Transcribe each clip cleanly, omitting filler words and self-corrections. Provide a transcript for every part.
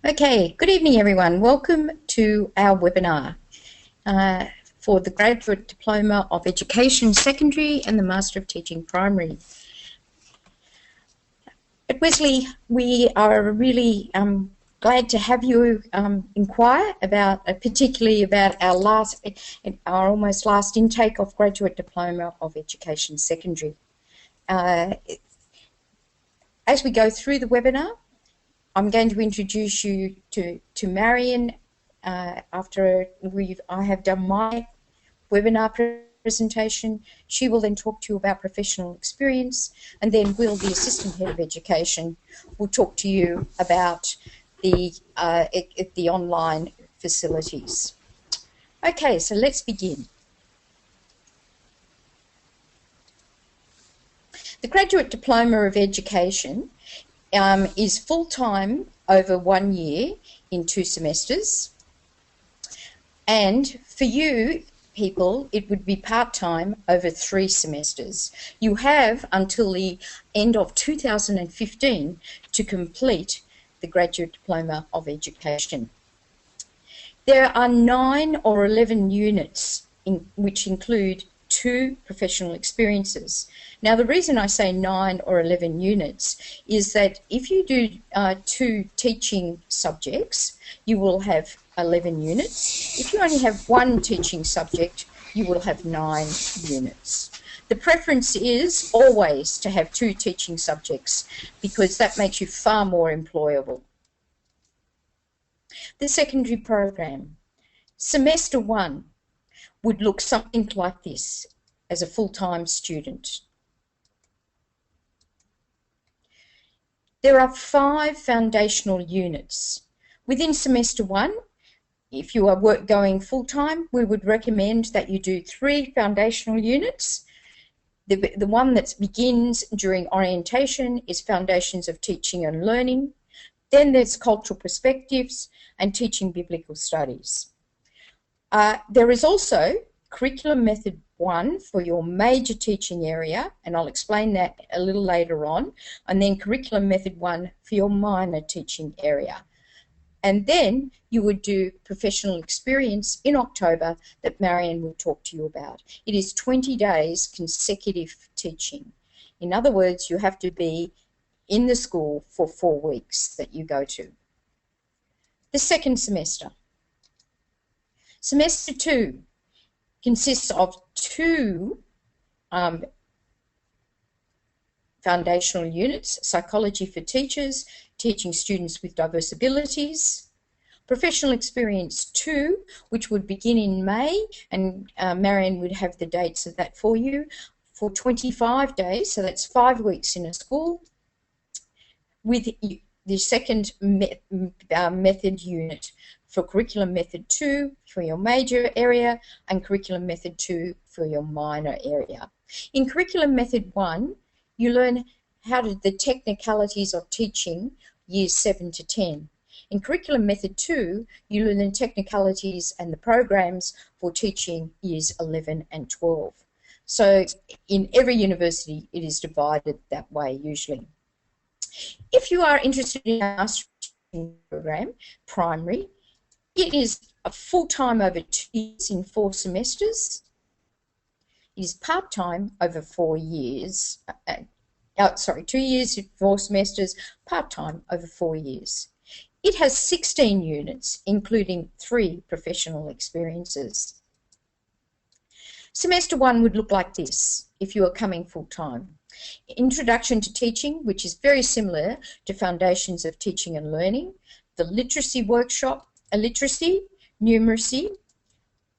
Okay, good evening everyone. Welcome to our webinar for the Graduate Diploma of Education Secondary and the Master of Teaching Primary. At Wesley, we are really glad to have you inquire about, particularly about our almost last intake of Graduate Diploma of Education Secondary. As we go through the webinar, I'm going to introduce you to Marion after I have done my webinar presentation. She will then talk to you about professional experience, and then Will, the Assistant Head of Education, will talk to you about the online facilities. Okay, so let's begin. The Graduate Diploma of Education is full-time over 1 year in 2 semesters, and for you people it would be part-time over 3 semesters. You have until the end of 2015 to complete the Graduate Diploma of Education. There are 9 or 11 units which include 2 professional experiences. Now, the reason I say 9 or 11 units is that if you do 2 teaching subjects, you will have 11 units. If you only have 1 teaching subject, you will have 9 units. The preference is always to have 2 teaching subjects because that makes you far more employable. The secondary program. Semester 1 would look something like this as a full-time student. There are 5 foundational units. Within semester 1, if you are going full-time, we would recommend that you do 3 foundational units. The one that begins during orientation is Foundations of Teaching and Learning. Then there's Cultural Perspectives and Teaching Biblical Studies. There is also Curriculum Method 1 for your major teaching area, and I'll explain that a little later on, and then Curriculum Method 1 for your minor teaching area. And then you would do professional experience in October that Marion will talk to you about. It is 20 days consecutive teaching. In other words, you have to be in the school for 4 weeks that you go to. The second semester. Semester 2 consists of 2 foundational units: Psychology for Teachers, Teaching Students with Diverse Abilities; Professional Experience 2, which would begin in May, and Marion would have the dates of that for you, for 25 days, so that's 5 weeks in a school, with the second method unit for Curriculum Method 2 for your major area and Curriculum Method 2 for your minor area. In Curriculum Method 1, you learn the technicalities of teaching years 7 to 10. In Curriculum Method 2, you learn the technicalities and the programs for teaching years 11 and 12. So in every university, it is divided that way usually. If you are interested in our master's program, primary, it is a full-time over 2 years in 4 semesters. It is part-time over 4 years. 2 years in 4 semesters, part-time over 4 years. It has 16 units, including 3 professional experiences. Semester 1 would look like this if you are coming full-time. Introduction to Teaching, which is very similar to Foundations of Teaching and Learning, the Literacy Workshop, Literacy, Numeracy,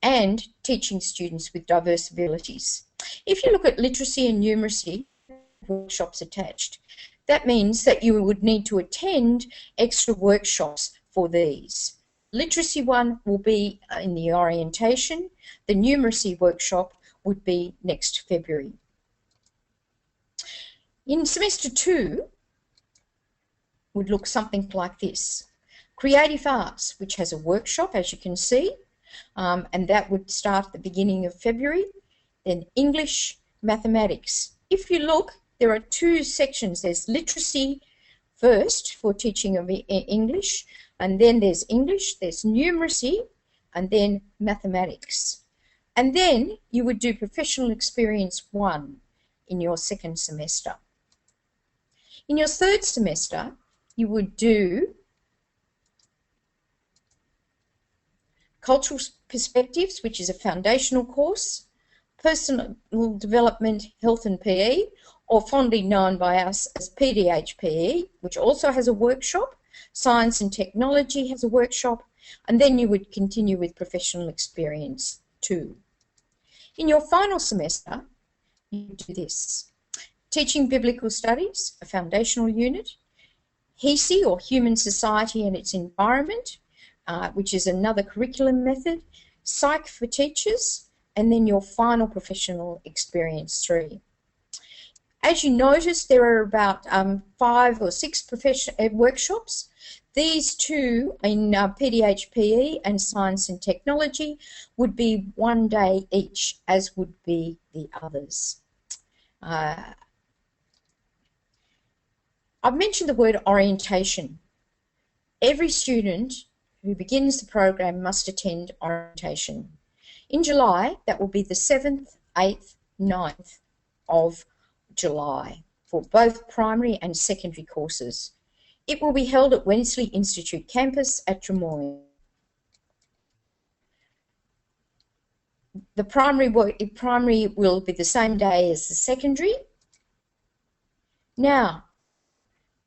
and Teaching Students with Diverse Abilities. If you look at Literacy and Numeracy, workshops attached, that means that you would need to attend extra workshops for these. Literacy 1 will be in the orientation. The Numeracy workshop would be next February. In semester 2 would look something like this. Creative Arts, which has a workshop, as you can see, and that would start at the beginning of February. Then English, Mathematics. If you look, there are 2 sections. There's Literacy first for teaching of English, and then there's English, there's numeracy, and then mathematics. And then you would do professional experience 1 in your second semester. In your third semester, you would do cultural perspectives, which is a foundational course, personal development, health and PE, or fondly known by us as PDHPE, which also has a workshop. Science and technology has a workshop, and then you would continue with professional experience 2. In your final semester, you do this: teaching biblical studies, a foundational unit, HESI, or human society and its environment, which is another curriculum method, psych for teachers, and then your final professional experience 3. As you notice, there are about 5 or 6 workshops. These 2 in PDHPE and Science and Technology would be 1 day each, as would be the others. I've mentioned the word orientation. Every student who begins the program must attend orientation. In July, that will be the 7th, 8th, 9th of July for both primary and secondary courses. It will be held at Wensley Institute campus at Drummoyne. The primary will be the same day as the secondary. Now,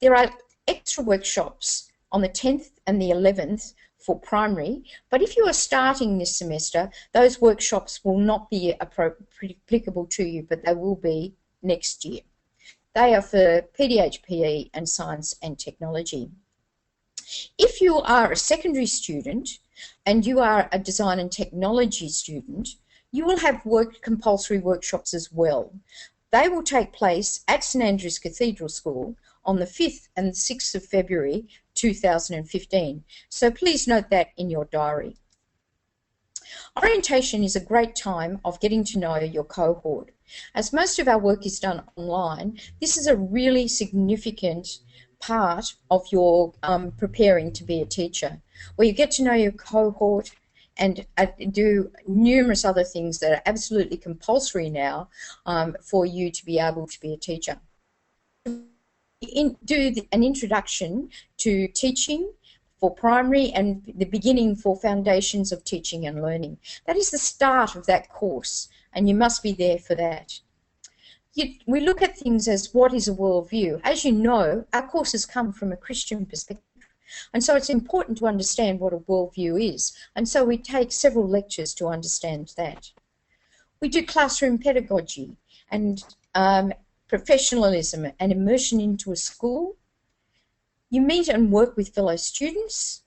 there are extra workshops on the 10th and the 11th for primary, but if you are starting this semester, those workshops will not be applicable to you, but they will be next year. They are for PDHPE and Science and Technology. If you are a secondary student and you are a Design and Technology student, you will have compulsory workshops as well. They will take place at St Andrew's Cathedral School on the 5th and 6th of February 2015. So please note that in your diary. Orientation is a great time of getting to know your cohort. As most of our work is done online, this is a really significant part of your preparing to be a teacher, where you get to know your cohort and do numerous other things that are absolutely compulsory now for you to be able to be a teacher. Do an introduction to teaching for primary and the beginning for foundations of teaching and learning. That is the start of that course, and you must be there for that. We look at things as what is a worldview. As you know, our courses come from a Christian perspective, and so it's important to understand what a worldview is, and so we take several lectures to understand that. We do classroom pedagogy and professionalism and immersion into a school. You meet and work with fellow students,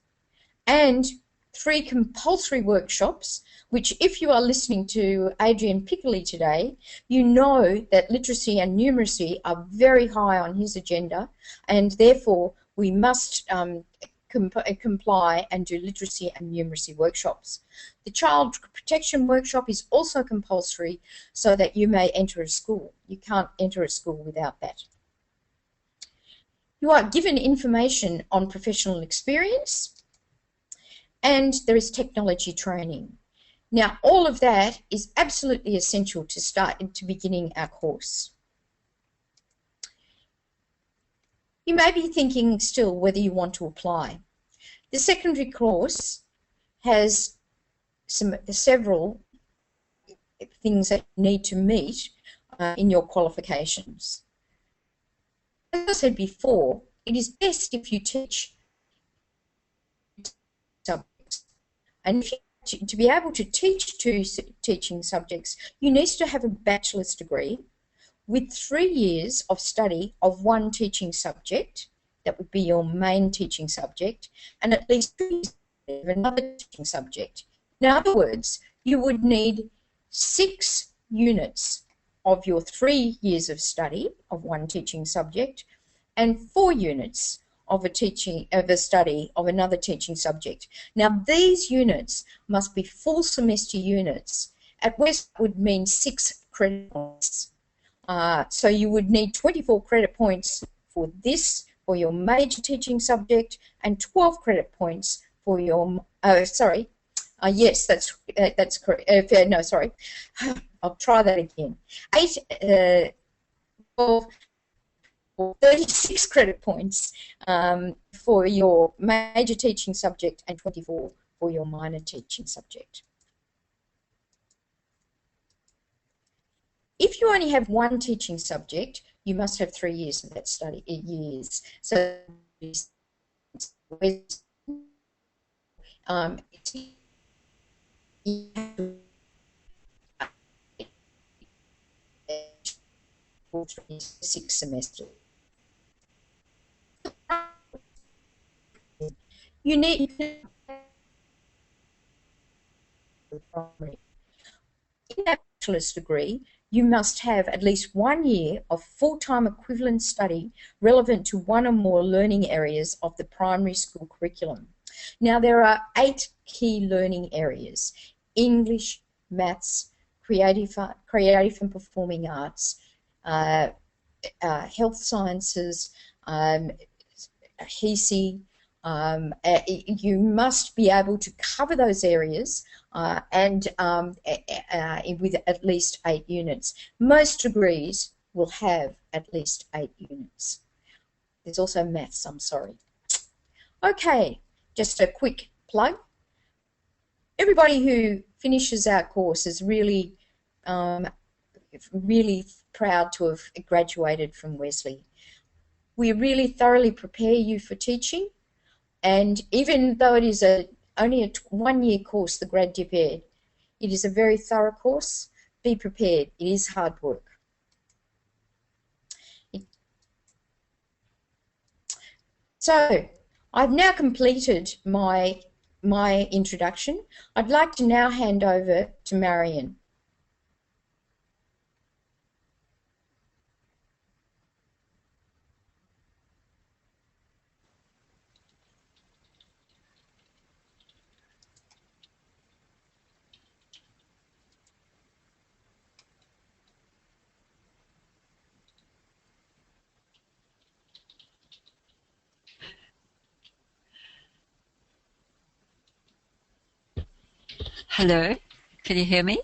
and 3 compulsory workshops, which if you are listening to Adrian Piccoli today, you know that literacy and numeracy are very high on his agenda, and therefore we must comply and do literacy and numeracy workshops. The child protection workshop is also compulsory so that you may enter a school. You can't enter a school without that. You are given information on professional experience, and there is technology training. Now, all of that is absolutely essential to start into beginning our course. You may be thinking still whether you want to apply. The secondary course has several things that you need to meet in your qualifications. As I said before, it is best if you teach subjects. And if you, to be able to teach 2 teaching subjects, you need to have a bachelor's degree with 3 years of study of 1 teaching subject. That would be your main teaching subject, and at least 2 years of another teaching subject. In other words, you would need 6 units of your 3 years of study of 1 teaching subject and 4 units of a study of another teaching subject. Now, these units must be full semester units. At West, it would mean 6 credit points. So you would need 24 credit points for this for your major teaching subject and 12 credit points for your, yes, that's correct. No, sorry. I'll try that again. 12 or 36 credit points for your major teaching subject and 24 for your minor teaching subject. If you only have one teaching subject, you must have 3 years of that study years. So for 6 semesters. You need in that bachelor's degree, you must have at least 1 year of full-time equivalent study relevant to one or more learning areas of the primary school curriculum. Now, there are 8 key learning areas: English, maths, creative and performing arts, health sciences, HESI. You must be able to cover those areas with at least 8 units. Most degrees will have at least 8 units. There's also maths, I'm sorry. Okay, just a quick plug. Everybody who finishes our course is really, really proud to have graduated from Wesley. We really thoroughly prepare you for teaching, and even though it is only a 1-year course, the Grad Dip Ed, it is a very thorough course. Be prepared. It is hard work. So, I've now completed my introduction. I'd like to now hand over to Marion. Hello, can you hear me?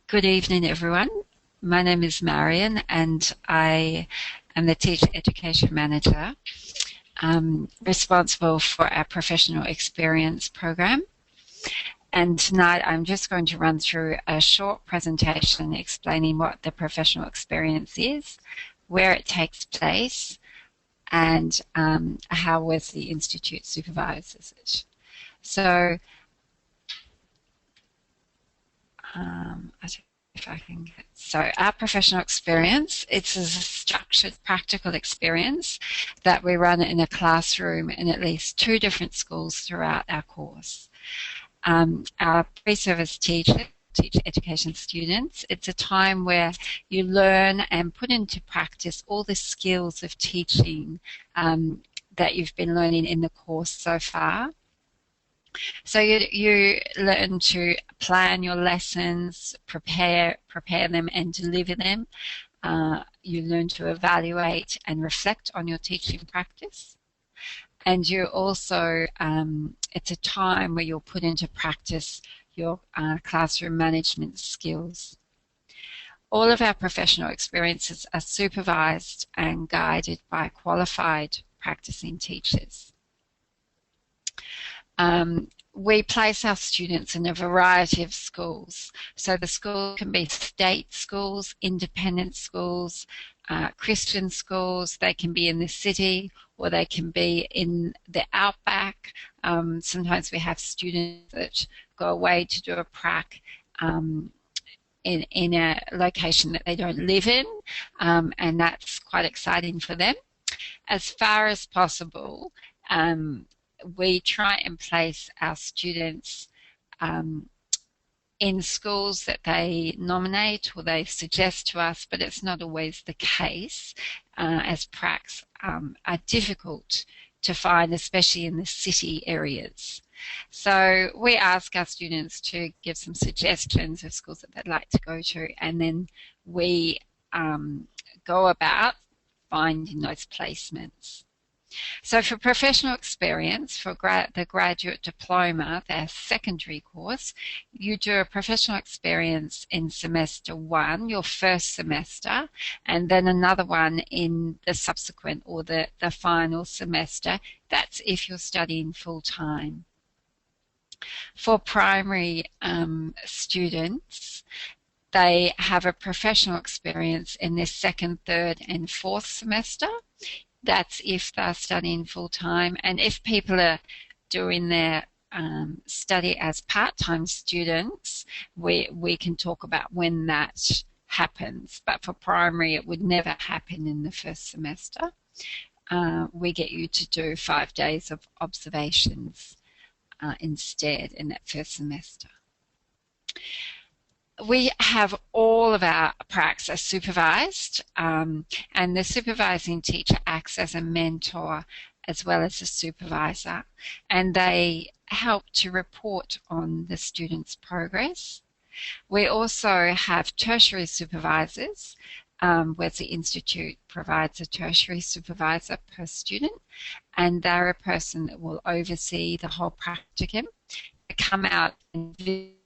Good evening, everyone. My name is Marion, and I am the Teacher Education Manager, responsible for our Professional Experience program. And tonight I'm just going to run through a short presentation explaining what the Professional Experience is, where it takes place, and how Wesley Institute supervises it. So, if I can get, so our professional experience, it's a structured practical experience that we run in a classroom in at least 2 different schools throughout our course. Our pre-service teacher education students, it's a time where you learn and put into practice all the skills of teaching that you've been learning in the course so far. So you learn to plan your lessons, prepare them and deliver them. You learn to evaluate and reflect on your teaching practice. And you also, it's a time where you'll put into practice your classroom management skills. All of our professional experiences are supervised and guided by qualified practicing teachers. We place our students in a variety of schools. So the school can be state schools, independent schools, Christian schools. They can be in the city or they can be in the outback. Sometimes we have students that go away to do a prac in a location that they don't live in, and that's quite exciting for them. As far as possible, we try and place our students in schools that they nominate or they suggest to us, but it's not always the case, as pracs are difficult to find, especially in the city areas. So we ask our students to give some suggestions of schools that they'd like to go to, and then we go about finding those placements. So for professional experience, for the Graduate Diploma, their secondary course, you do a professional experience in semester 1, your first semester, and then another one in the subsequent or the final semester. That's if you're studying full-time. For primary students, they have a professional experience in their second, third, and fourth semester. That's if they're studying full-time. And if people are doing their study as part-time students, we can talk about when that happens. But for primary, it would never happen in the first semester. We get you to do 5 days of observations instead in that first semester. We have all of our pracs are supervised, and the supervising teacher acts as a mentor as well as a supervisor, and they help to report on the students' progress. We also have tertiary supervisors, where the Institute provides a tertiary supervisor per student, and they're a person that will oversee the whole practicum, come out and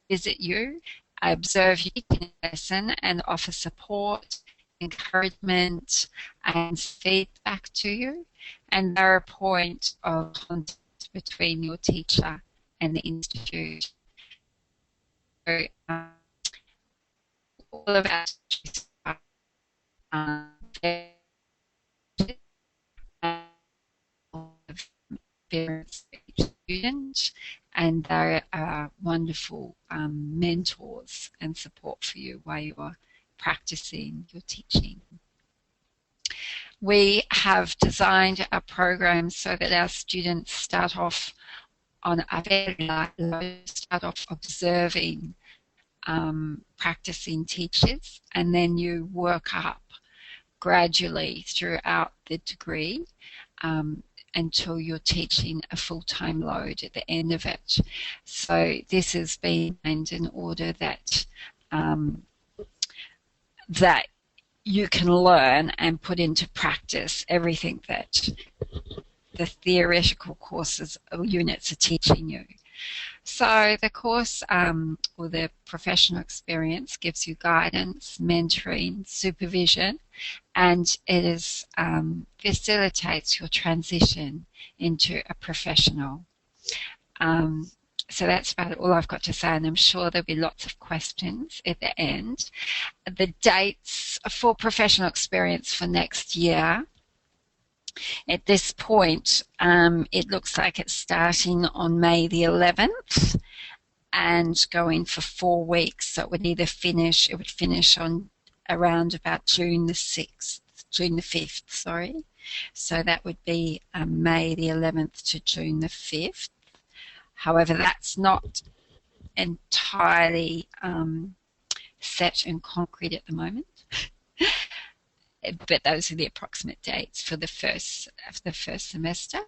visit you, observe your teaching lesson, and offer support, encouragement, and feedback to you. And they're a point of contact between your teacher and the institute. So, all of our teachers are parents of each student, and they are wonderful mentors and support for you while you are practicing your teaching. We have designed our programs so that our students start off on a very light low, start off observing practicing teachers, and then you work up gradually throughout the degree until you're teaching a full-time load at the end of it. So this has been made in order that that you can learn and put into practice everything that the theoretical courses or units are teaching you. So the course or the professional experience gives you guidance, mentoring, supervision, and it is, facilitates your transition into a professional. So that's about all I've got to say, and I'm sure there'll be lots of questions at the end. The dates for professional experience for next year, at this point, it looks like it's starting on May the 11th and going for 4 weeks. So it would either finish, it would finish on around about June the 5th, sorry. So that would be May the 11th to June the 5th. However, that's not entirely set in concrete at the moment. But those are the approximate dates for the first semester.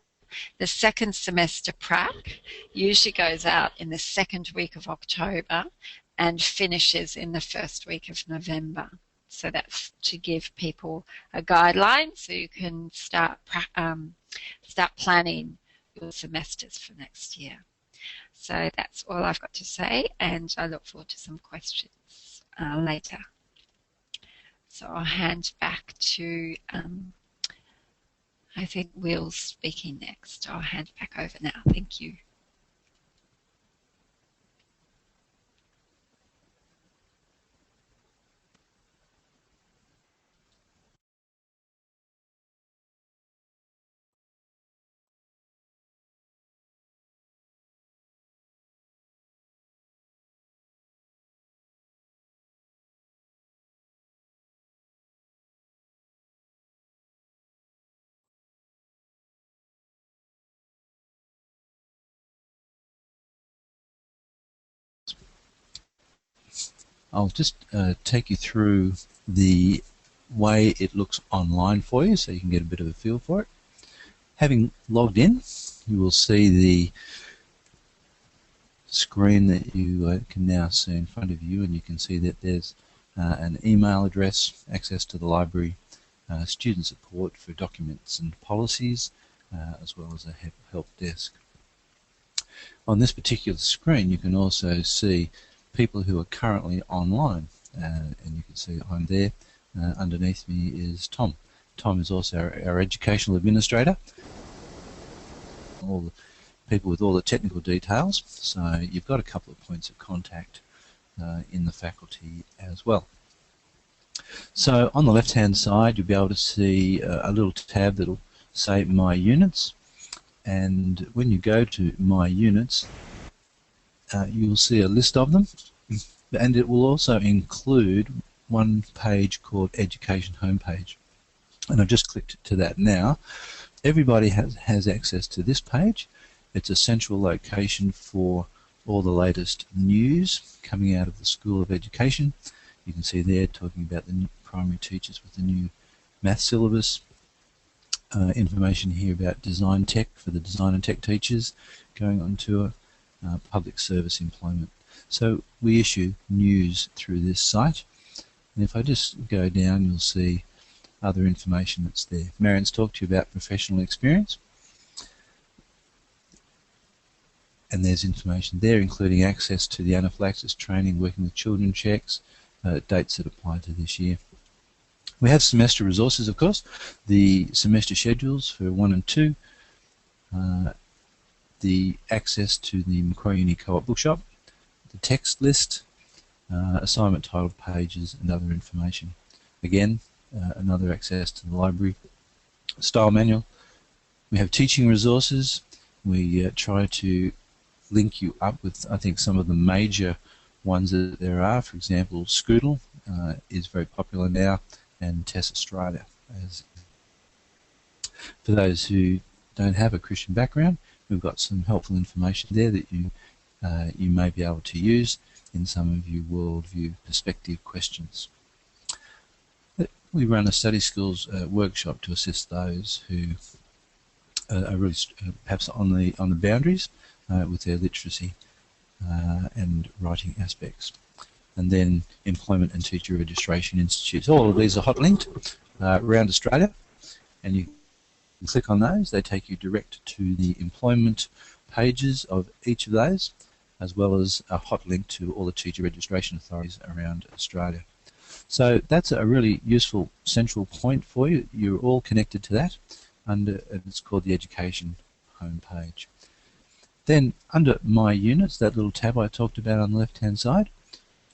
The second semester prac usually goes out in the second week of October and finishes in the first week of November. So that's to give people a guideline so you can start planning your semesters for next year. So that's all I've got to say, and I look forward to some questions later. So I'll hand back to, I think Will's speaking next. I'll hand back over now. Thank you. I'll just take you through the way it looks online for you so you can get a bit of a feel for it. Having logged in, you will see the screen that you can now see in front of you, and you can see that there's an email address, access to the library, student support for documents and policies, as well as a help desk. On this particular screen you can also see people who are currently online, and you can see I'm there. Underneath me is Tom. Tom is also our educational administrator. All the people with all the technical details, so you've got a couple of points of contact in the faculty as well. So on the left hand side you'll be able to see a little tab that will say My Units, and when you go to My Units you'll see a list of them, and it will also include one page called Education Homepage, and I've just clicked to that now. Everybody has access to this page. It's a central location for all the latest news coming out of the School of Education. You can see there talking about the new primary teachers with the new math syllabus, information here about design tech for the design and tech teachers going on tour, public service employment. So we issue news through this site, and if I just go down you'll see other information that's there. Marion's talked to you about professional experience, and there's information there including access to the anaphylaxis training, working with children checks, dates that apply to this year. We have semester resources, of course, the semester schedules for 1 and 2, the access to the Macquarie Uni Co-op bookshop, the text list, assignment title pages and other information. Again, another access to the library, style manual. We have teaching resources. We try to link you up with, I think, some of the major ones that there are. For example, Scoodle is very popular now, and TESS Australia. For those who don't have a Christian background, we've got some helpful information there that you may be able to use in some of your worldview perspective questions. We run a study skills workshop to assist those who are really perhaps on the boundaries with their literacy and writing aspects. And then employment and teacher registration institutes. All of these are hot linked around Australia, and you can click on those. They take you direct to the employment pages of each of those, as well as a hot link to all the teacher registration authorities around Australia. So that's a really useful central point for you. You're all connected to that, and it's called the Education homepage. Then under My Units, that little tab I talked about on the left hand side,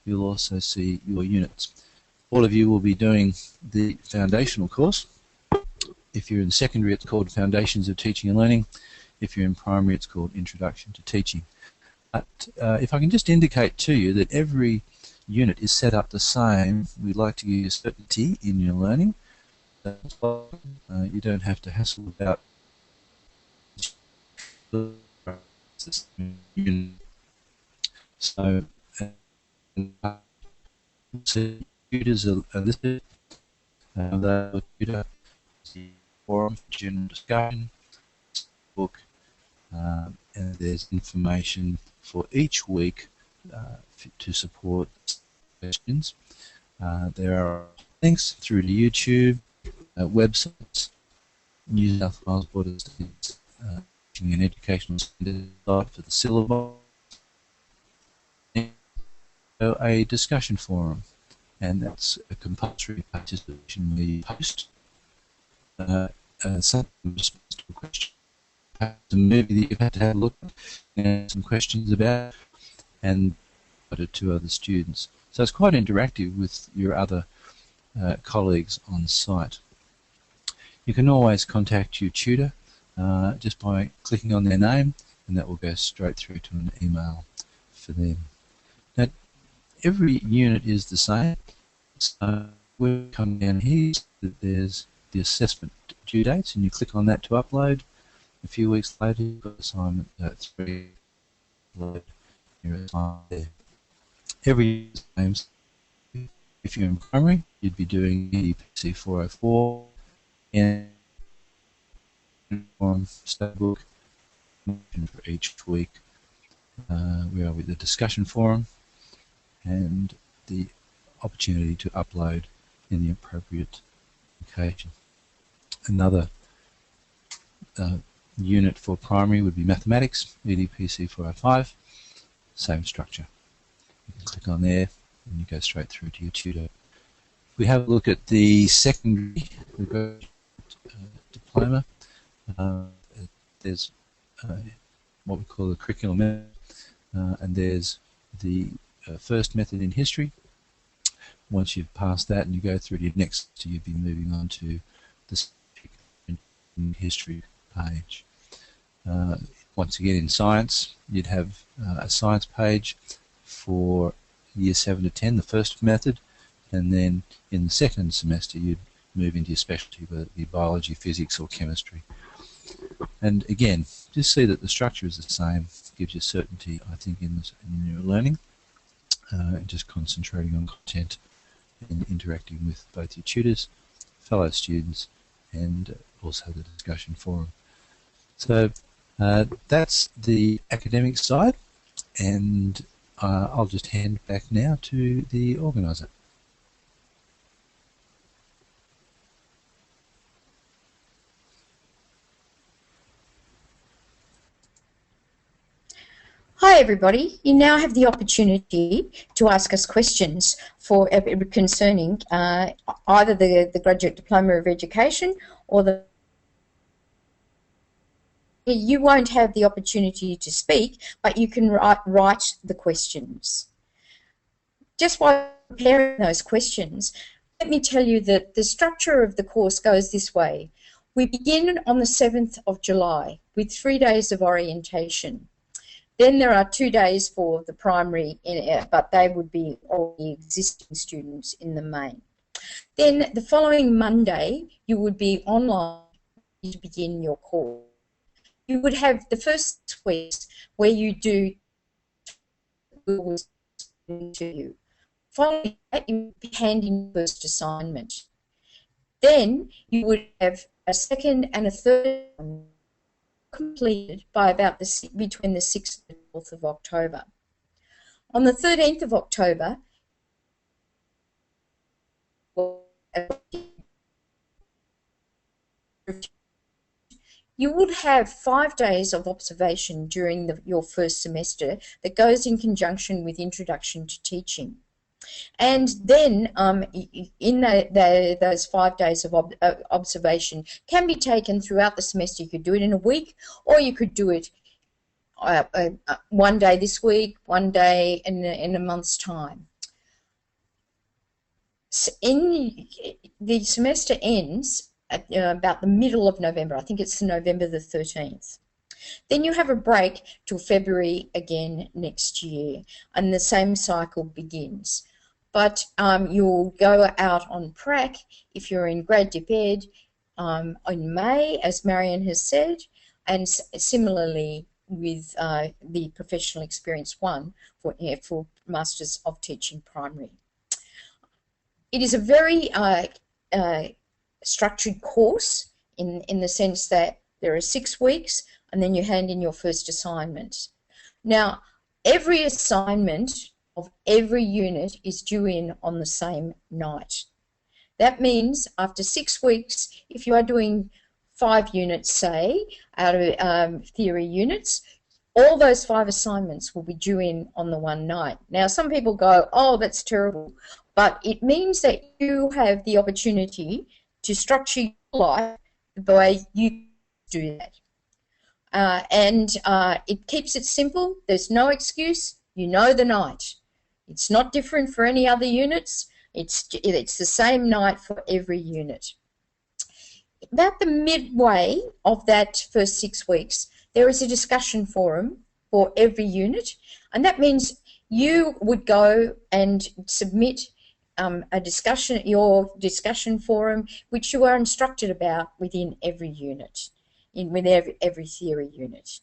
you'll also see your units. All of you will be doing the foundational course. If you're in secondary, it's called Foundations of Teaching and Learning. If you're in primary, it's called Introduction to Teaching. But if I can just indicate to you that every unit is set up the same, we'd like to give you certainty in your learning. You don't have to hassle about so tutors are listed. The tutor, the forum for general discussion, book, and there's information for each week to support questions. There are links through to YouTube, websites, New South Wales Board of Studies, an educational standard for the syllabus, a discussion forum, and that's a compulsory participation where you post some response to a question, perhaps a movie that you've had to have a look at, and some questions about, and put it to other students. So it's quite interactive with your other colleagues on site. You can always contact your tutor just by clicking on their name, and that will go straight through to an email for them. Now, every unit is the same. So we'll come down here, there's the assessment due dates, and you click on that to upload. A few weeks later, you've got assignment 3, load your assignment there. Every name If you're in primary, you'd be doing EDPC 404 and on study book for each week. We are with the discussion forum and the opportunity to upload in the appropriate location. Another unit for primary would be mathematics, EDPC 405, same structure. You can click on there and you go straight through to your tutor. If we have a look at the secondary, the graduate diploma, there's what we call the curriculum method, and there's the first method in history. Once you've passed that and you go through to your next, you'd be moving on to the history page. Once again, in science, you'd have a science page for year 7 to 10, the first method, and then in the second semester you'd move into your specialty, whether it be biology, physics or chemistry. And again, just see that the structure is the same, gives you certainty, I think, in your learning, and just concentrating on content and interacting with both your tutors, fellow students, and also the discussion forum. So that's the academic side, and I'll just hand back now to the organiser. Hi everybody, you now have the opportunity to ask us questions for concerning either the Graduate Diploma of Education or the... You won't have the opportunity to speak, but you can write the questions. Just while preparing those questions, let me tell you that the structure of the course goes this way. We begin on the 7th of July with 3 days of orientation. Then there are 2 days for the primary, but they would be all the existing students in the main. Then the following Monday, you would be online to begin your course. You would have the first 6 weeks where you do interview. Following that, you would be handing your first assignment. Then you would have a second and a third completed by about between the 6th and 12th of October. On the 13th of October, you would have 5 days of observation during your first semester that goes in conjunction with Introduction to Teaching. And then in those 5 days of observation can be taken throughout the semester. You could do it in a week, or you could do it 1 day this week, 1 day in a month's time. So the semester ends at about the middle of November. I think it's November the 13th. Then you have a break till February again next year, and the same cycle begins. But you'll go out on prac if you're in Grad Dip Ed in May, as Marion has said, and similarly with the Professional Experience 1 for Masters of Teaching Primary. It is a very structured course in the sense that there are 6 weeks and then you hand in your first assignment. Now, every assignment of every unit is due in on the same night. That means after 6 weeks, if you are doing 5 units, say, out of theory units, all those 5 assignments will be due in on the one night. Now, some people go, oh, that's terrible, but it means that you have the opportunity to structure your life the way you do that. It keeps it simple. There's no excuse. You know the night. It's not different for any other units. It's the same night for every unit. About the midway of that first 6 weeks, there is a discussion forum for every unit, and that means you would go and submit your discussion forum, which you are instructed about within every unit, with every theory unit.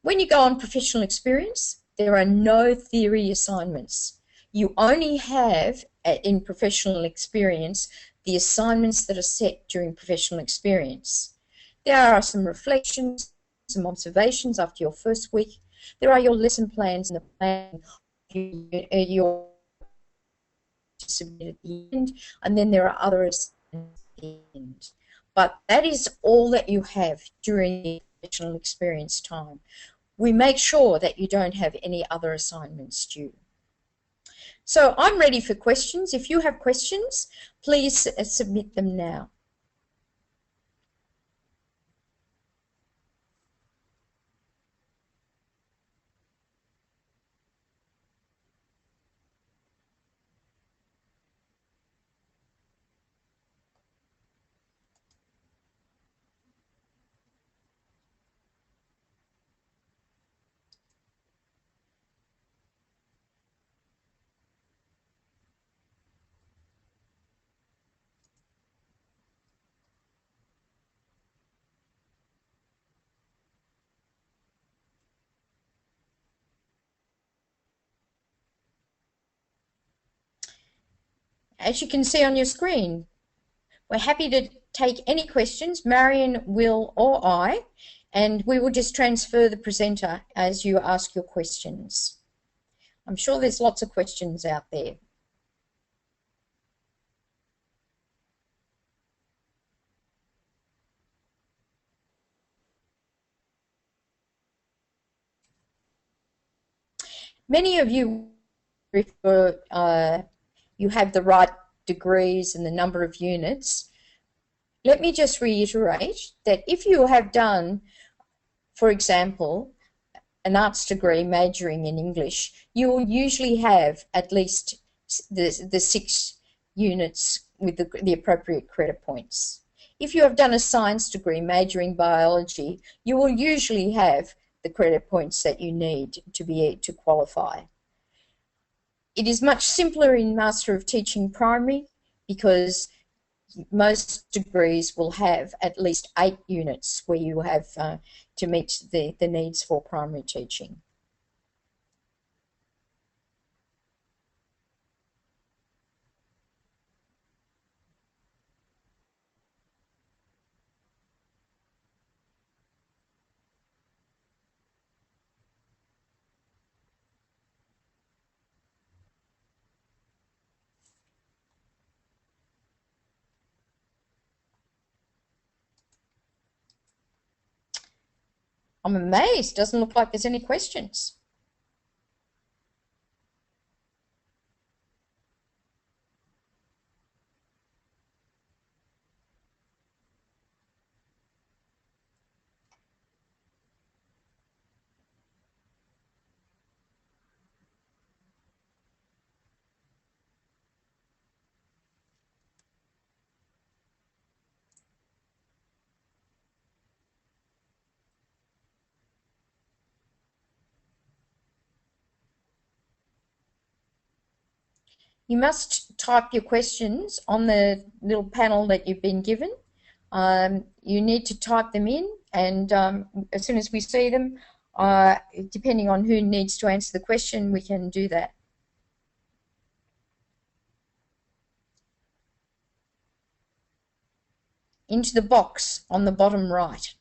When you go on professional experience, there are no theory assignments. You only have, in professional experience, the assignments that are set during professional experience. There are some reflections, some observations after your first week. There are your lesson plans and the plan your to submit at the end, and then there are other assignments at the end. But that is all that you have during the professional experience time. We make sure that you don't have any other assignments due. So I'm ready for questions. If you have questions, please submit them now. As you can see on your screen, we're happy to take any questions, Marion, Will, or I, and we will just transfer the presenter as you ask your questions. I'm sure there's lots of questions out there. Many of you, if you have the right degrees and the number of units, let me just reiterate that if you have done, for example, an arts degree majoring in English, you will usually have at least the 6 units with the appropriate credit points. If you have done a science degree majoring biology, you will usually have the credit points that you need to be able to qualify. It is much simpler in Master of Teaching Primary because most degrees will have at least 8 units where you have to meet the needs for primary teaching. I'm amazed. Doesn't look like there's any questions. You must type your questions on the little panel that you've been given. You need to type them in, and as soon as we see them, depending on who needs to answer the question, we can do that. Into the box on the bottom right.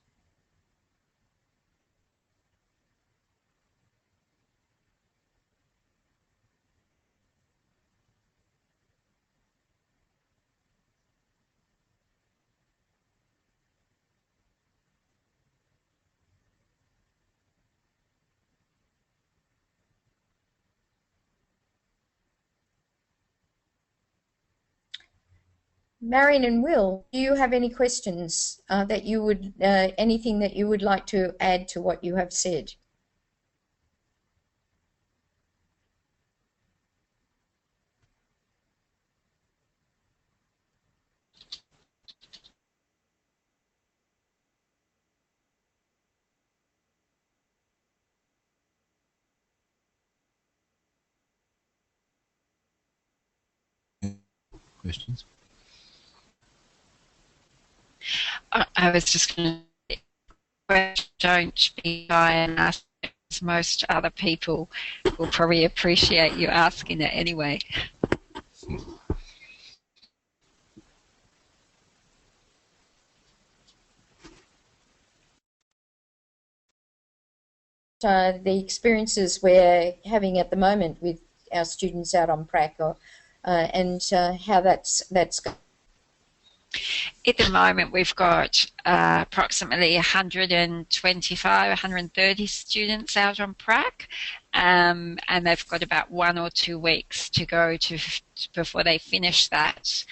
Marion and Will, do you have any questions that you would, anything that you would like to add to what you have said? Questions? I was just going to don't be shy and ask, as most other people will probably appreciate you asking it anyway. The experiences we're having at the moment with our students out on prac, and how that's going. At the moment, we've got approximately 125, 130 students out on prac, and they've got about 1 or 2 weeks to go before they finish that.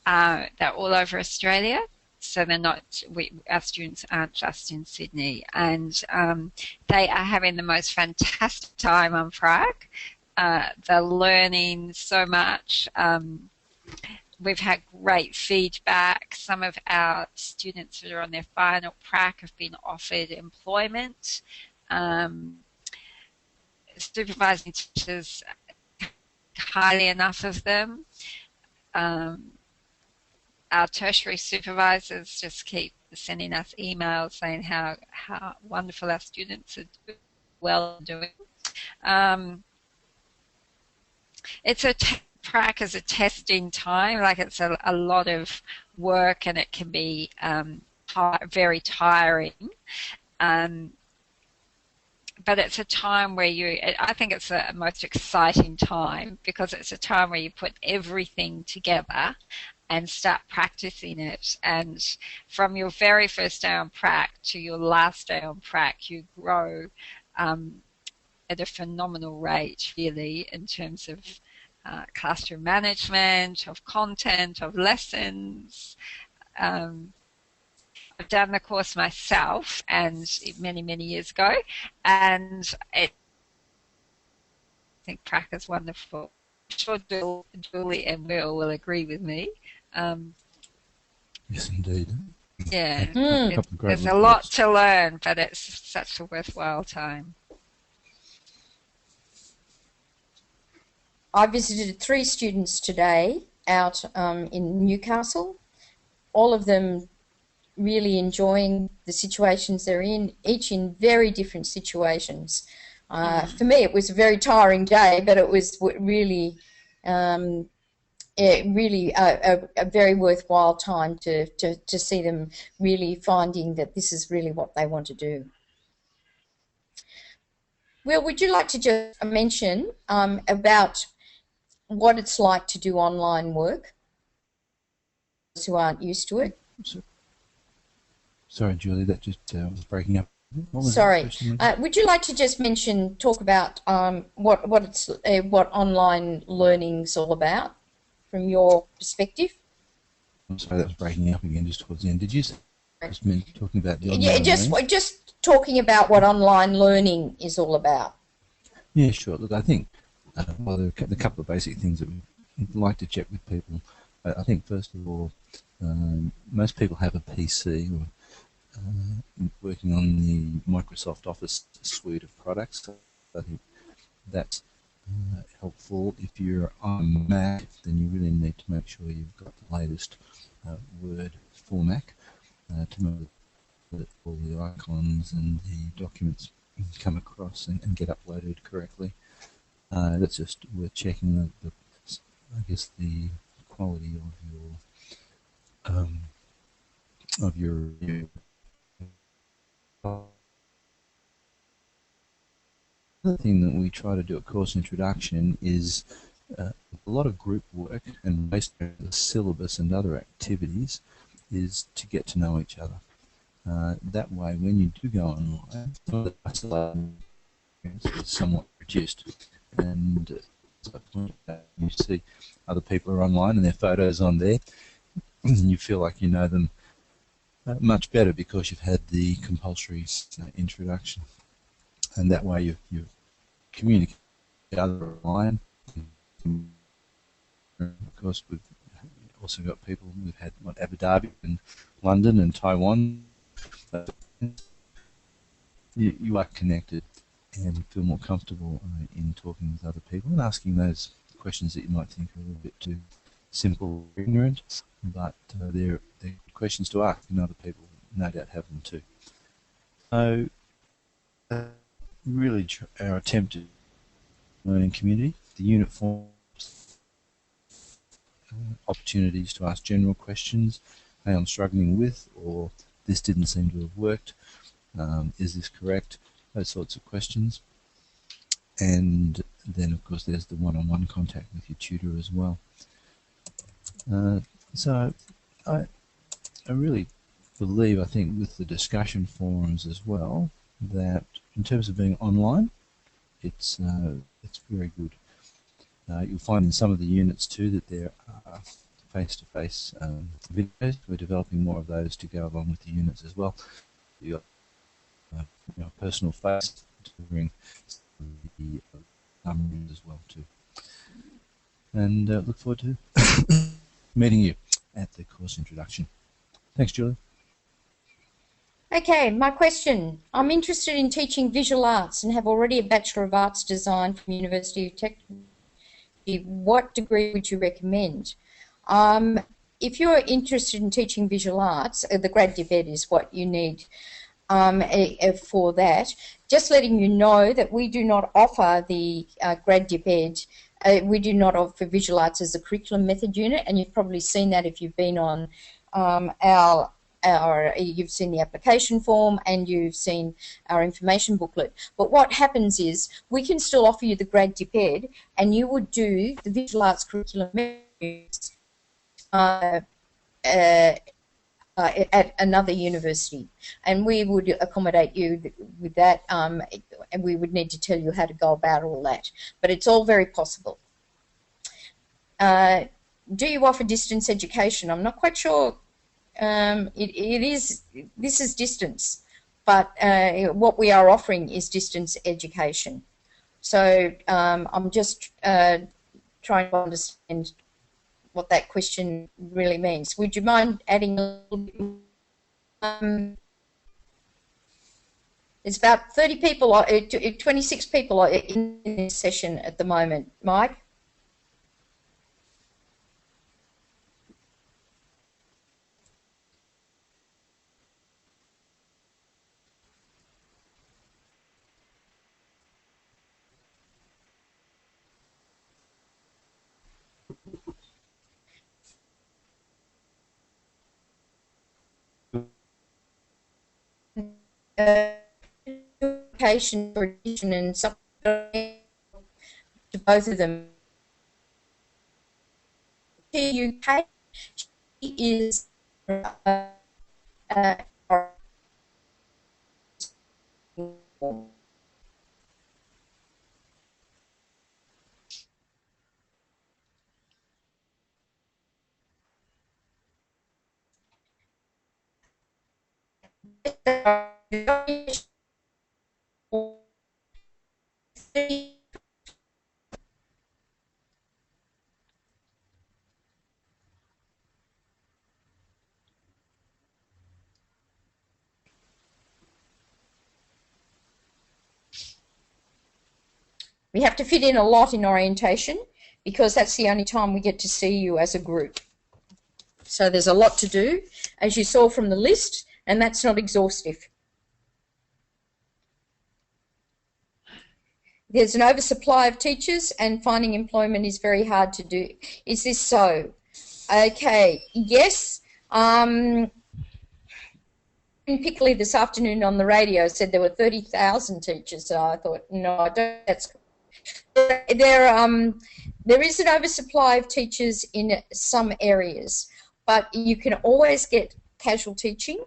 They're all over Australia, so they're not. Our students aren't just in Sydney, and they are having the most fantastic time on prac. They're learning so much. We've had great feedback. Some of our students that are on their final prac have been offered employment. Supervising teachers, hardly enough of them. Our tertiary supervisors just keep sending us emails saying how wonderful our students are doing. It's prac is a testing time, like it's a lot of work, and it can be very tiring. But it's a time where I think it's the most exciting time, because it's a time where you put everything together and start practicing it. And from your very first day on prac to your last day on prac, you grow at a phenomenal rate, really, in terms of classroom management, of content, of lessons. I've done the course myself, and many, many years ago, and I think prac is wonderful. I'm sure Julie and Will agree with me. Yes, indeed. Yeah, there's a lot to learn, but it's such a worthwhile time. I visited 3 students today out in Newcastle, all of them really enjoying the situations they're in, each in very different situations. For me, it was a very tiring day, but it was really, a very worthwhile time to see them really finding that this is really what they want to do. Will, would you like to just mention about what it's like to do online work, those who aren't used to it? Sorry, Julie, that just was breaking up. Sorry. Would you like to just talk about what online learning's all about from your perspective? I'm sorry, that was breaking up again just towards the end. Did you just talking about the online learning? Just talking about what online learning is all about. Yeah, sure. Look, I think well, there are a couple of basic things that we'd like to check with people. I think first of all, most people have a PC or working on the Microsoft Office suite of products. So I think that's helpful. If you're on Mac, then you really need to make sure you've got the latest Word for Mac to make sure that all the icons and the documents come across and get uploaded correctly. That's just worth checking I guess the quality of your Another thing that we try to do at course introduction is a lot of group work, and based on the syllabus and other activities, is to get to know each other. That way, when you do go online, the isolation is somewhat reduced, and as I pointed out, you see other people are online and their photos on there, and you feel like you know them much better because you've had the compulsory introduction, and that way you communicate with other online. Of course, we've also got people. We've had Abu Dhabi and London and Taiwan. You are connected and feel more comfortable in talking with other people and asking those questions that you might think are a little bit too simple or ignorant, but they're good questions to ask, and other people no doubt have them too. So really our attempt learning community. The unit forms opportunities to ask general questions. Hey, I'm struggling with, or this didn't seem to have worked. Is this correct? Those sorts of questions. And then, of course, there's the one-on-one contact with your tutor as well. So I really believe, I think, with the discussion forums as well, that in terms of being online, it's very good. You'll find in some of the units too that there are face-to-face videos. We're developing more of those to go along with the units as well. You've got personal face during the as well too. And look forward to meeting you at the course introduction. Thanks, Julie. Okay, my question. I'm interested in teaching visual arts and have already a Bachelor of Arts Design from University of Technology. What degree would you recommend? If you're interested in teaching visual arts, the Grad Dip Ed is what you need for that. Just letting you know that we do not offer the Grad Dip Ed. We do not offer visual arts as a curriculum method unit, and you've probably seen that if you've been on you've seen the application form and you've seen our information booklet. But what happens is we can still offer you the Grad Dip Ed, and you would do the visual arts curriculum methods at another university, and we would accommodate you with that, and we would need to tell you how to go about all that. But it's all very possible. Do you offer distance education? I'm not quite sure. This is distance, but what we are offering is distance education. So I'm just trying to understand what that question really means. Would you mind adding a little bit more? There's about 30 people, 26 people in this session at the moment. Mike? Education for addition and supplementary to both of them. UK is we have to fit in a lot in orientation because that's the only time we get to see you as a group. So there's a lot to do, as you saw from the list, and that's not exhaustive. There's an oversupply of teachers and finding employment is very hard to do. Is this so? Okay, yes. Pickley this afternoon on the radio said there were 30,000 teachers, so I thought, no, I don't. That's there is an oversupply of teachers in some areas, but you can always get casual teaching.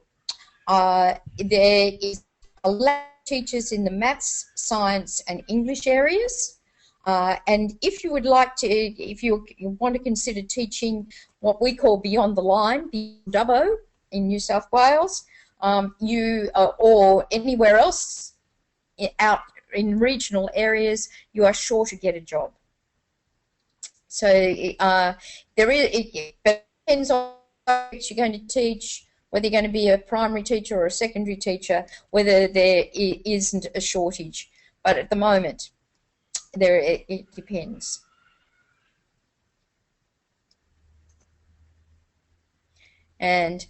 There is a lack of teachers in the maths, science, and English areas. And if you would like to, if you want to consider teaching what we call beyond the line, beyond Dubbo in New South Wales, or anywhere else out in regional areas, you are sure to get a job. So it depends on what you're going to teach, whether you're going to be a primary teacher or a secondary teacher, whether there isn't a shortage. But at the moment, it depends. And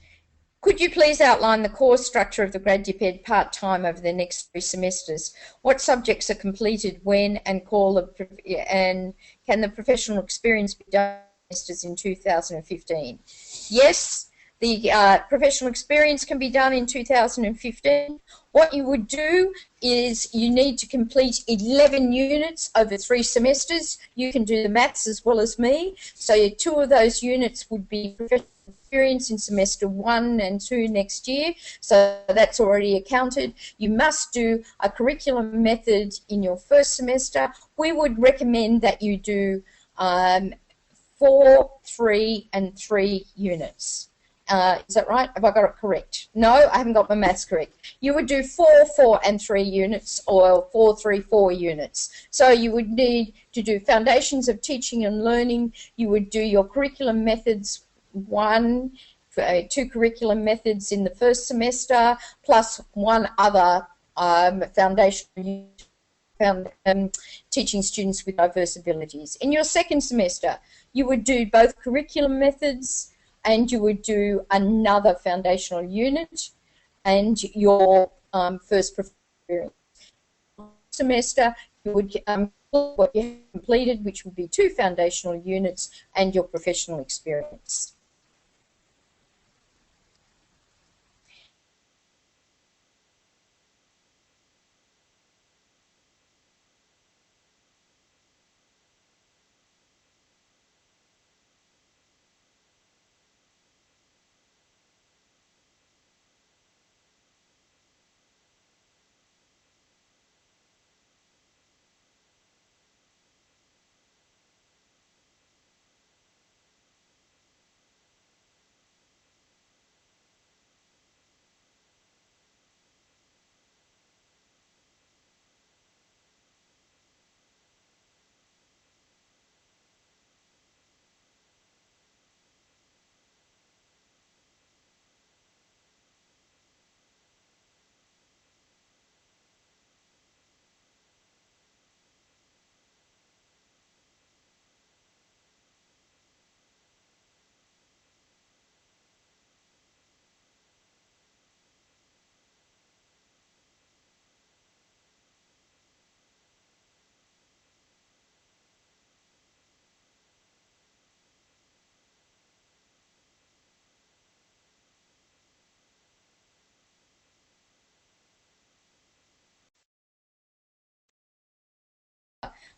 Could you please outline the course structure of the Grad Dip Ed part-time over the next 3 semesters? What subjects are completed when, and can the professional experience be done in 2015? Yes, the professional experience can be done in 2015. What you would do is you need to complete 11 units over 3 semesters. You can do the maths as well as me. So 2 of those units would be professional experience in semester 1 and 2 next year, so that's already accounted. You must do a curriculum method in your first semester. We would recommend that you do 4, 3 and 3 units. Is that right? Have I got it correct? No, I haven't got my maths correct. You would do 4, 4 and 3 units, or 4, 3, 4 units. So you would need to do foundations of teaching and learning. You would do your curriculum methods 1, 2 curriculum methods in the first semester, plus 1 other foundation teaching students with diverse abilities. In your second semester, you would do both curriculum methods and you would do another foundational unit and your first experience. Semester, you would what you have completed, which would be 2 foundational units and your professional experience.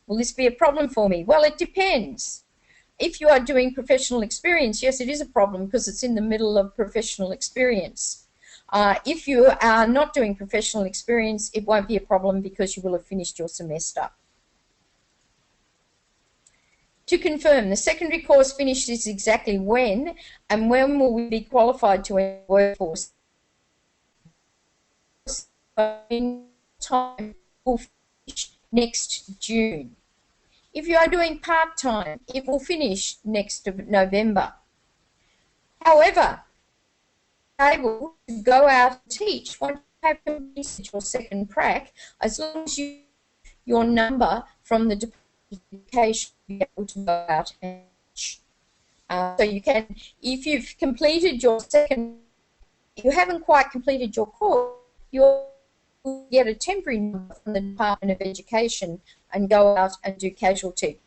Will this be a problem for me? Well, it depends. If you are doing professional experience, yes, it is a problem because it's in the middle of professional experience. If you are not doing professional experience, it won't be a problem because you will have finished your semester. To confirm, the secondary course finishes exactly when, and when will we be qualified to enter the workforce? In time will finish next June. If you are doing part-time, it will finish next November. However, able to go out and teach once you have completed your second prac, as long as your number from the Department of Education be able to go out and teach. So you can, if you've completed your second, if you haven't quite completed your course, you'll get a temporary number from the Department of Education and go out and do casual teaching.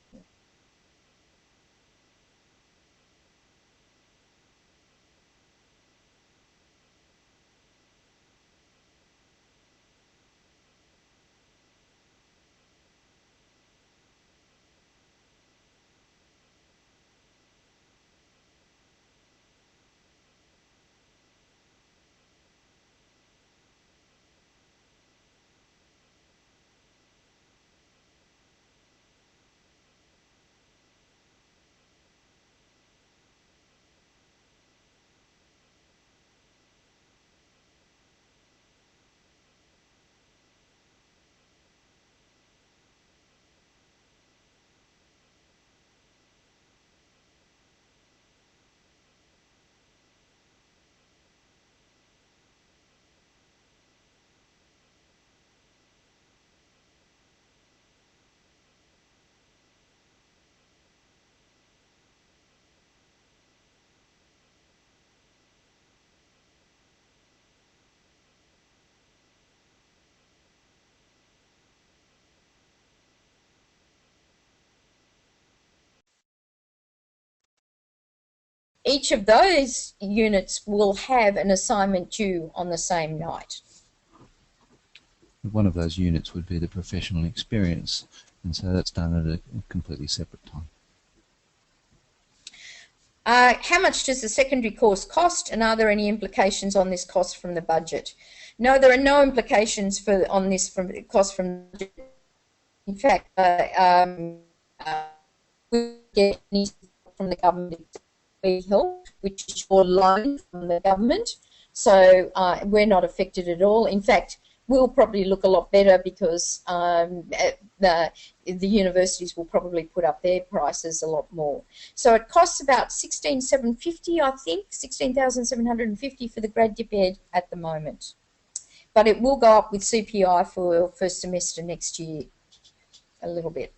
Each of those units will have an assignment due on the same night. One of those units would be the professional experience, and so that's done at a completely separate time. How much does the secondary course cost, and are there any implications on this cost from the budget? No, there are no implications on this from cost from the budget. In fact, we get any support from the government help, which is your loan from the government. So we're not affected at all. In fact, we'll probably look a lot better because the universities will probably put up their prices a lot more. So it costs about $16,750, I think, $16,750 for the grad dip ed at the moment. But it will go up with CPI for first semester next year a little bit.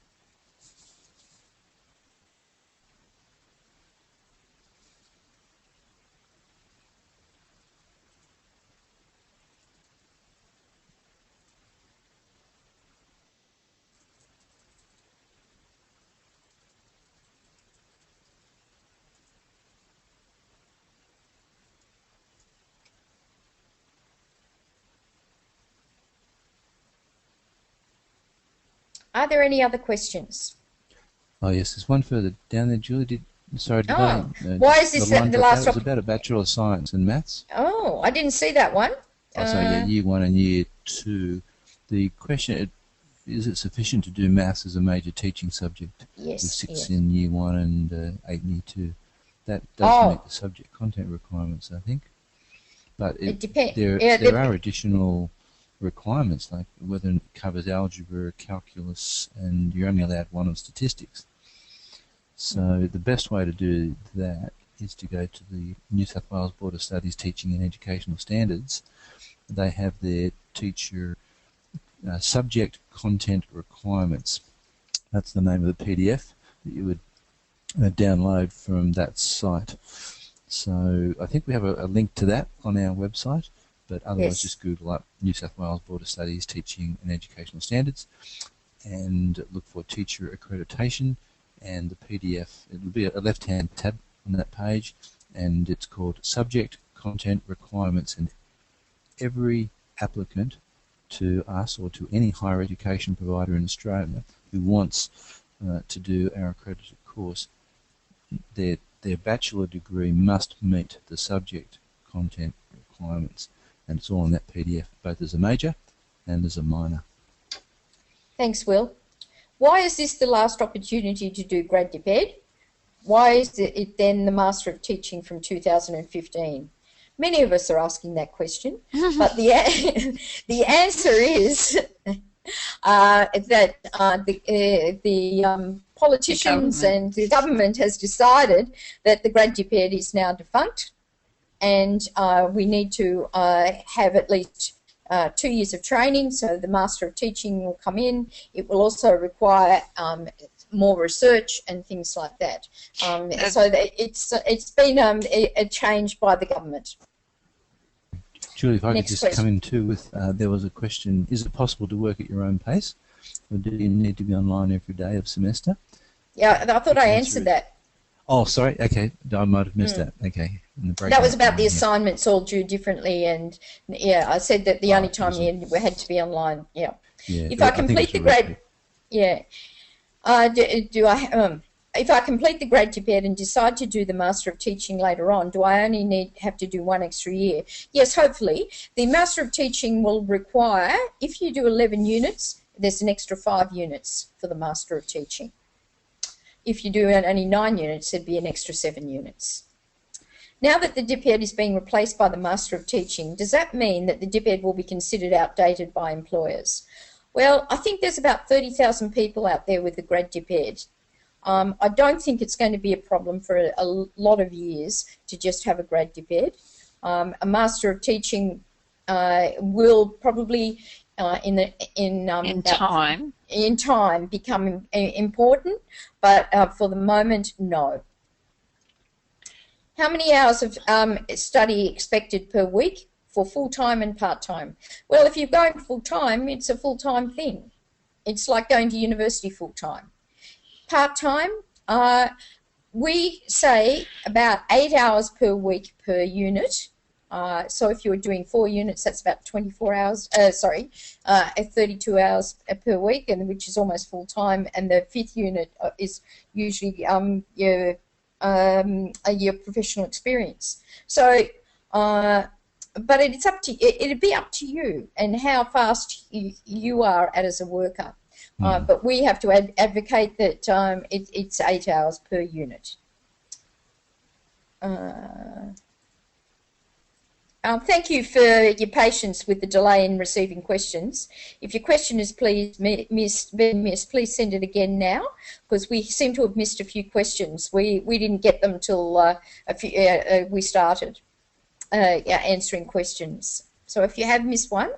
Are there any other questions? Oh yes, there's one further down there, Julie. Why is this the last? It was about a Bachelor of Science in Maths. Oh, I didn't see that one. Oh, sorry, yeah, Year 1 and Year 2. The question is it sufficient to do Maths as a major teaching subject? Yes. With 6 yes. in Year 1 and 8 in Year 2. That does meet the subject content requirements, I think. But it depends. There are additional requirements, like whether it covers algebra, calculus, and you're only allowed one of statistics. So the best way to do that is to go to the New South Wales Board of Studies Teaching and Educational Standards. They have their teacher subject content requirements. That's the name of the PDF that you would download from that site. So I think we have a link to that on our website, but otherwise just Google up New South Wales Board of Studies Teaching and Educational Standards and look for teacher accreditation, and the PDF, it will be a left-hand tab on that page, and it's called Subject Content Requirements, and every applicant to us or to any higher education provider in Australia who wants to do our accredited course, their bachelor degree must meet the subject content requirements, and it's all in that PDF, both as a major and as a minor. Thanks, Will. Why is this the last opportunity to do grad dip ed? Why is it then the Master of Teaching from 2015? Many of us are asking that question, but the answer is that the politicians and the government has decided that the grad dip ed is now defunct, and we need to have at least 2 years of training, so the Master of Teaching will come in. It will also require more research and things like that. So it's been a change by the government. Julie, if I could just come in too with, there was a question, is it possible to work at your own pace, or do you need to be online every day of semester? Yeah, I thought I answered that. Oh, sorry, okay, I might have missed that, okay. That was about the assignments all due differently, and yeah, I said that the only time you had to be online, yeah. If I complete the grad, if I complete the grad dip ed and decide to do the Master of Teaching later on, do I only have to do 1 extra year? Yes, hopefully. The Master of Teaching will require, if you do 11 units, there's an extra 5 units for the Master of Teaching. If you do only 9 units, there'd be an extra 7 units. Now that the dip ed is being replaced by the Master of Teaching, does that mean that the dip ed will be considered outdated by employers? Well, I think there's about 30,000 people out there with the grad dip ed. I don't think it's going to be a problem for a lot of years to just have a grad dip ed. A Master of Teaching will probably in time become important, but for the moment, no. How many hours of study expected per week for full-time and part-time? Well, if you're going full-time, it's a full-time thing. It's like going to university full-time. Part-time, we say about 8 hours per week per unit. So if you were doing 4 units, that's about 24 hours, 32 hours per week, and which is almost full time. And the 5th unit is usually your professional experience. So, but it's up to it'd be up to you and how fast you are as a worker. But we have to advocate that it's 8 hours per unit. Thank you for your patience with the delay in receiving questions. If your question has been missed, please send it again now, because we seem to have missed a few questions. We didn't get them till we started answering questions. So if you have missed one,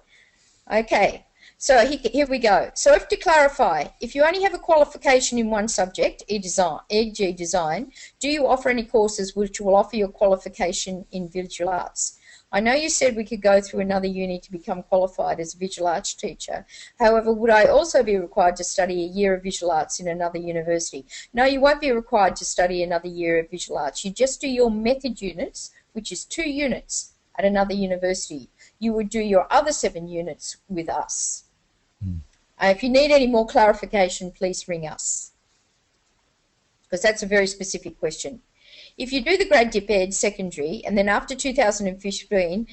okay. So here we go. So to clarify, if you only have a qualification in one subject, e.g. design, do you offer any courses which will offer your qualification in visual arts? I know you said we could go through another uni to become qualified as a visual arts teacher. However, would I also be required to study a year of visual arts in another university? No, you won't be required to study another year of visual arts. You just do your method units, which is 2 units at another university. You would do your other 7 units with us. If you need any more clarification, please ring us, because that's a very specific question. If you do the Grad Dip Ed secondary, and then after 2015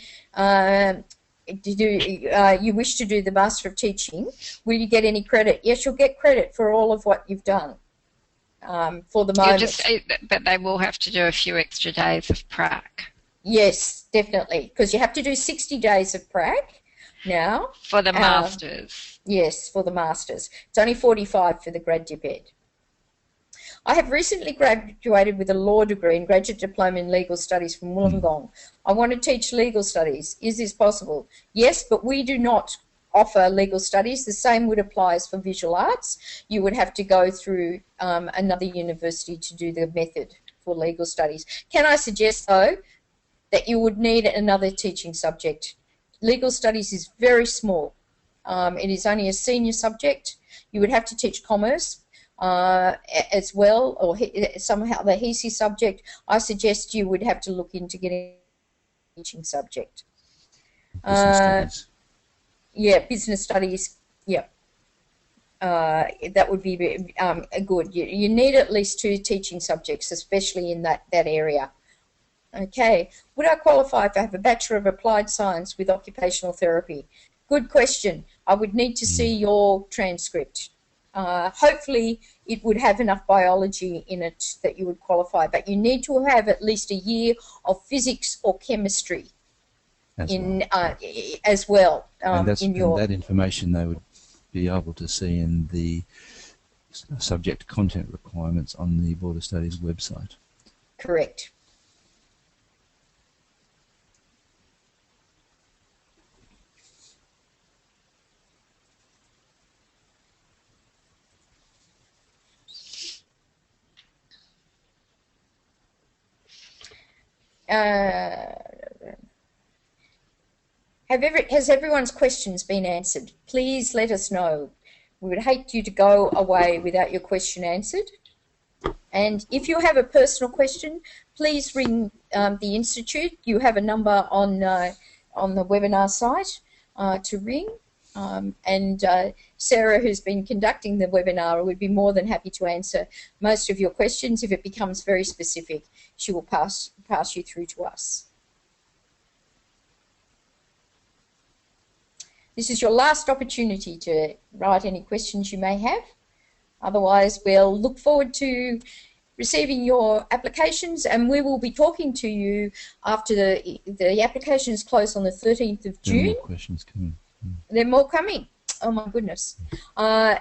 you wish to do the Master of Teaching, will you get any credit? Yes, you'll get credit for all of what you've done for the moment. But they will have to do a few extra days of prac. Yes, definitely, because you have to do 60 days of prac now. For the Masters. Yes, for the Masters. It's only 45 for the Grad Dip Ed. I have recently graduated with a law degree and Graduate Diploma in Legal Studies from Wollongong. I want to teach legal studies. Is this possible? Yes, but we do not offer legal studies. The same would apply as for visual arts. You would have to go through another university to do the method for legal studies. Can I suggest, though, that you would need another teaching subject? Legal studies is very small. It is only a senior subject. You would have to teach commerce as well, or somehow the HESI subject. I suggest you would have to look into getting a teaching subject. Business studies. Yeah, business studies. Yeah, that would be good. You need at least 2 teaching subjects, especially in that area. Okay, would I qualify if I have a Bachelor of Applied Science with Occupational Therapy? Good question. I would need to see your transcript. Hopefully it would have enough biology in it that you would qualify, but you need to have at least a year of physics or chemistry as well. And that information they would be able to see in the subject content requirements on the Board of Studies website. Correct. Has everyone's questions been answered? Please let us know. We would hate you to go away without your question answered. And if you have a personal question, please ring the Institute. You have a number on the webinar site to ring. And Sarah, who's been conducting the webinar, would be more than happy to answer most of your questions. If it becomes very specific, she will pass you through to us. This is your last opportunity to write any questions you may have. Otherwise, we'll look forward to receiving your applications, and we will be talking to you after the applications close on the 13th of June. There are more questions coming. There are more coming. Oh my goodness. I'll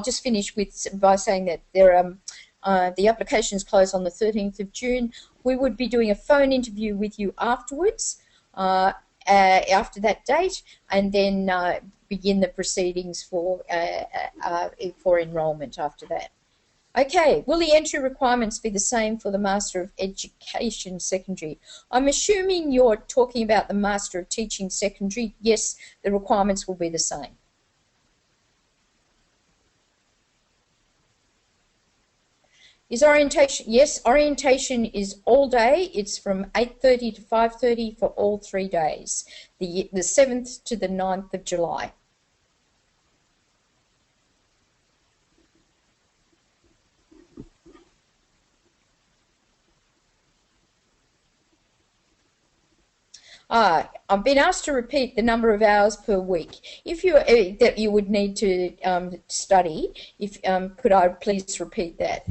just finish by saying that the applications close on the 13th of June. We would be doing a phone interview with you afterwards, after that date, and then begin the proceedings for enrolment after that. Okay, will the entry requirements be the same for the Master of Education Secondary? I'm assuming you're talking about the Master of Teaching Secondary. Yes, the requirements will be the same. Is orientation? Yes, orientation is all day. It's from 8:30 to 5:30 for all 3 days, the 7th to the 9th of July. I've been asked to repeat the number of hours per week. If you that you would need to study, if could I please repeat that?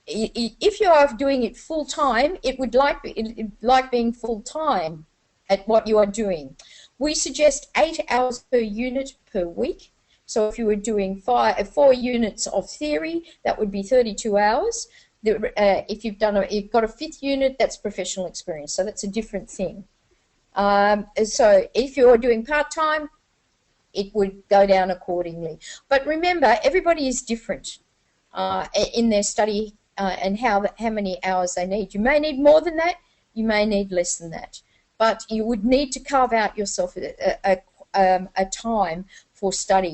If you are doing it full time, it would like being full time at what you are doing. We suggest 8 hours per unit per week. So if you were doing 4 units of theory, that would be 32 hours. If you've got a 5th unit, that's professional experience, so that's a different thing. So if you're doing part-time, it would go down accordingly. But remember, everybody is different in their study and how many hours they need. You may need more than that, you may need less than that, but you would need to carve out yourself a time for study.